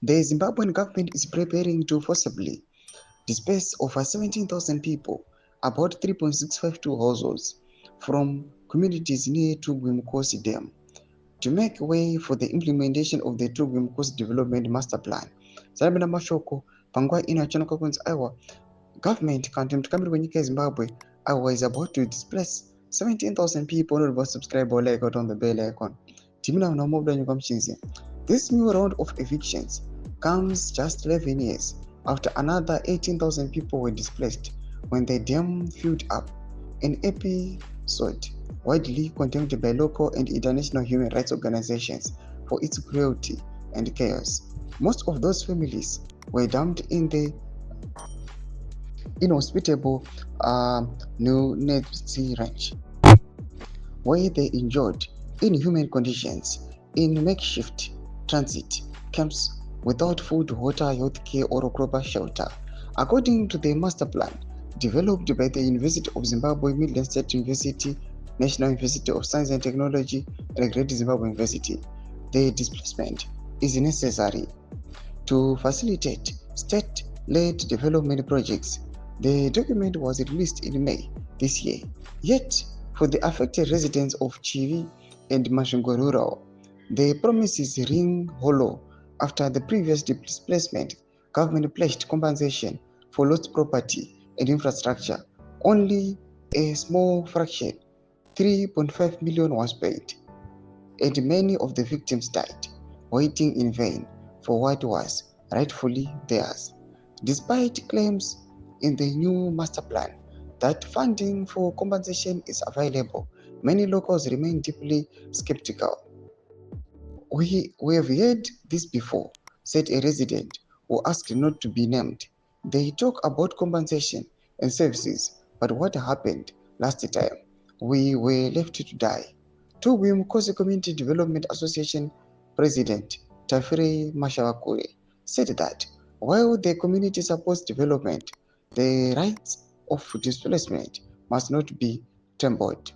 The Zimbabwean government is preparing to forcibly displace over 17,000 people, about 3.652 households, from communities near Tugwi-Mukosi Dam, to make way for the implementation of the Tugwi-Mukosi Development Master Plan. Sarabina mashoko panguva ino achinoka kunzi aiwa government kana kuti mutungamiriri wenyika yeZimbabwe is about to displace 17,000 people. Not subscribe or like out on the bell icon. This new round of evictions comes just 11 years after another 18,000 people were displaced when the dam filled up, an episode widely condemned by local and international human rights organizations for its cruelty and chaos. Most of those families were dumped in the inhospitable New Netsi ranch, where they endured inhuman conditions in makeshift transit camps without food, water, health care, or proper shelter. According to the master plan developed by the University of Zimbabwe, Midland State University, National University of Science and Technology, and Great Zimbabwe University, the displacement is necessary to facilitate state-led development projects. The document was released in May this year, yet for the affected residents of Chivi and Masvingo Rural, the promises ring hollow. After the previous displacement, government pledged compensation for lost property and infrastructure. Only a small fraction, 3.5 million, was paid, and many of the victims died, waiting in vain for what was rightfully theirs. Despite claims in the new master plan that funding for compensation is available, many locals remain deeply skeptical. We have heard this before, said a resident who asked not to be named. They talk about compensation and services, but what happened last time? We were left to die. Tugwi-Mukosi Community Development Association President Tafire Mashawakure said that while the community supports development, the rights of displacement must not be trampled.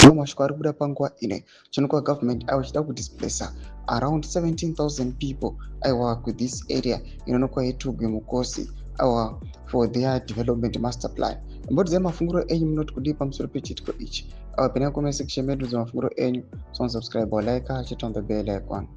Mashoko ari kubuda panguva ine chinokuva government aiwa chida kudisplace around 17,000 people aiwa this area inonokuva yeTugwi-Mukosi aiwa for their development master plan. Mbodzi mafunguro enyu munoti kudii pamusoro pechiitiko ichi? Aiwa pene comment section medu dzamafunguro enyu, so subscribe or like, hit on the bell icon.